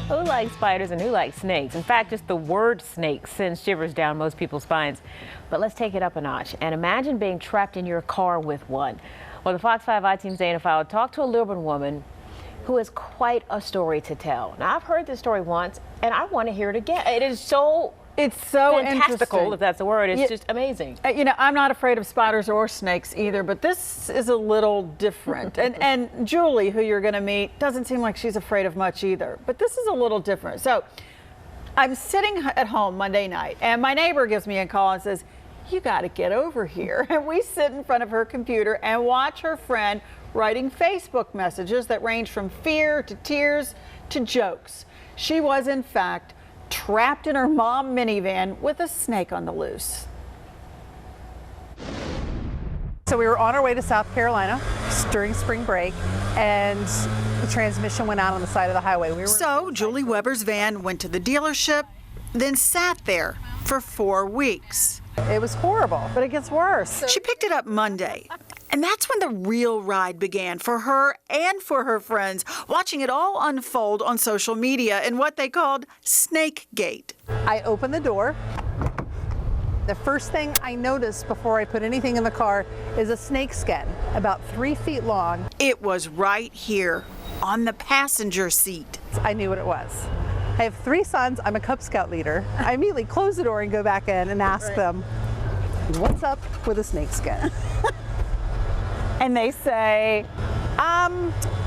Who likes spiders and who likes snakes? In fact, just the word snake sends shivers down most people's spines. But let's take it up a notch and imagine being trapped in your car with one. Well, the Fox 5 I-Team's Dana Fowle talked to a Lilburn woman who has quite a story to tell. Now, I've heard this story once, and I want to hear it again. It's so fantastical, if that's a word. It's just amazing. You know, I'm not afraid of spiders or snakes either, but this is a little different. and Julie, who you're going to meet, doesn't seem like she's afraid of much either, but this is a little different. So I'm sitting at home Monday night, and my neighbor gives me a call and says, "You got to get over here." And we sit in front of her computer and watch her friend writing Facebook messages that range from fear to tears to jokes. She was, in fact, trapped in her mom minivan with a snake on the loose. So we were on our way to South Carolina during spring break, and the transmission went out on the side of the highway. So Julie Weber's van went to the dealership, then sat there for 4 weeks. It was horrible, but it gets worse. She picked it up Monday, and that's when the real ride began for her and for her friends, watching it all unfold on social media in what they called Snakegate. I opened the door. The first thing I noticed before I put anything in the car is a snake skin, about 3 feet long. It was right here on the passenger seat. I knew what it was. I have 3 sons. I'm a Cub Scout leader. I immediately close the door and go back in and ask them, "What's up with a snake skin?" And they say,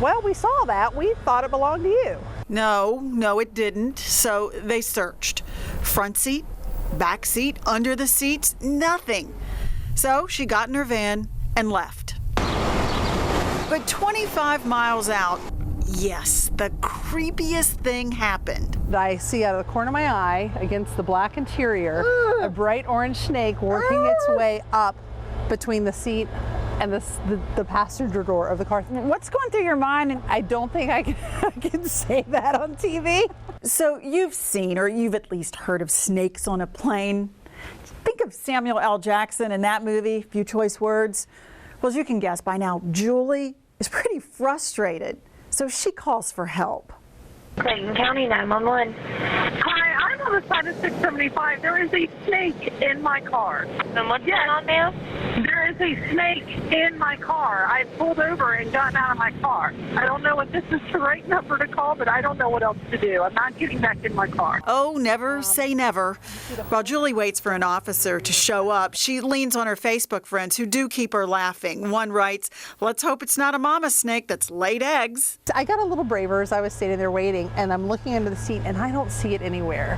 well, we saw that. We thought it belonged to you. No, it didn't. So they searched. Front seat, back seat, under the seats, nothing. So she got in her van and left. But 25 miles out, yes, the creepiest thing happened. I see out of the corner of my eye, against the black interior, a bright orange snake working its way up between the seat and the passenger door of the car. What's going through your mind? I don't think I can say that on TV. So you've seen, or you've at least heard of snakes on a plane. Think of Samuel L. Jackson in that movie, Few Choice Words. Well, as you can guess by now, Julie is pretty frustrated. So she calls for help. Clayton County 911. Hi, I'm on the side of 675. There is a snake in my car. And what's going on now? There is a snake in my car. I pulled over and gotten out of my car. I don't know if this is the right number to call, but I don't know what else to do. I'm not getting back in my car. Oh, never say never. While Julie waits for an officer to show up, she leans on her Facebook friends who do keep her laughing. One writes, "Let's hope it's not a mama snake that's laid eggs." I got a little braver as I was sitting there waiting, and I'm looking under the seat and I don't see it anywhere.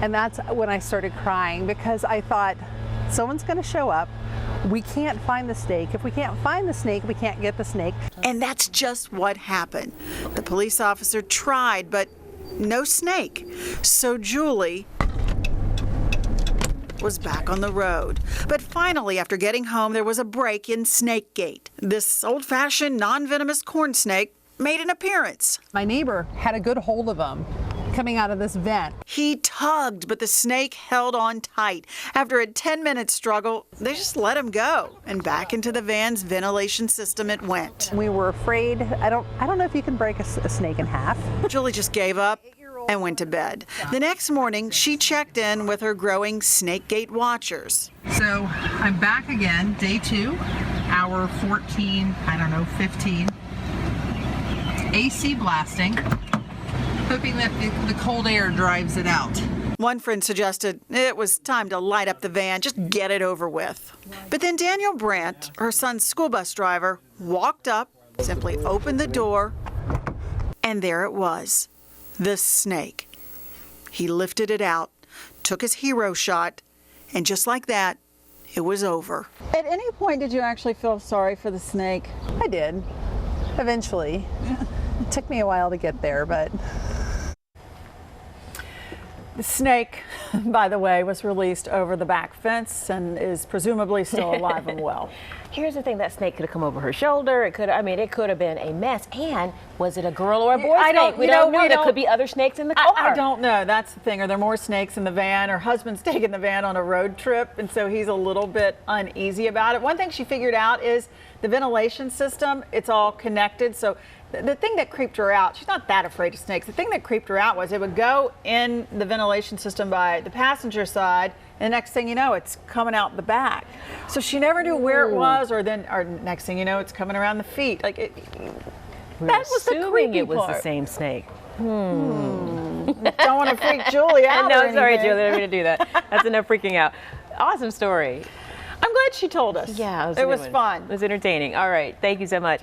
And that's when I started crying, because I thought, someone's going to show up. We can't find the snake. If we can't find the snake, we can't get the snake. And that's just what happened. The police officer tried, but no snake. So Julie was back on the road. But finally, after getting home, there was a break in Snakegate. This old-fashioned, non-venomous corn snake made an appearance. My neighbor had a good hold of him coming out of this vent. He tugged, but the snake held on tight. After a 10-minute struggle, they just let him go, and back into the van's ventilation system it went. We were afraid. I don't know if you can break a snake in half. Julie just gave up and went to bed. The next morning, she checked in with her growing Snakegate watchers. So I'm back again, day 2, hour 14, 15. AC blasting, hoping that the cold air drives it out. One friend suggested it was time to light up the van, just get it over with. But then Daniel Brandt, her son's school bus driver, walked up, simply opened the door, and there it was, the snake. He lifted it out, took his hero shot, and just like that, it was over. At any point, did you actually feel sorry for the snake? I did, eventually. It took me a while to get there, but... The snake, by the way, was released over the back fence and is presumably still alive and well. Here's the thing, that snake could have come over her shoulder. It could have been a mess. And was it a girl or a boy snake? We don't know. There could be other snakes in the car. I don't know. That's the thing. Are there more snakes in the van? Her husband's taking the van on a road trip, and so he's a little bit uneasy about it. One thing she figured out is the ventilation system. It's all connected. So the thing that creeped her out, she's not that afraid of snakes. The thing that creeped her out was it would go in the ventilation system by the passenger side, and the next thing you know, it's coming out the back. So she never knew where it was, or next thing you know, it's coming around the feet. Like that was the creepy it was part. the same snake. Don't want to freak Julie out. No, or sorry, anything. Julie, I didn't mean to do that. That's enough freaking out. Awesome story. I'm glad she told us. Yeah, it was fun. It was entertaining. All right, thank you so much.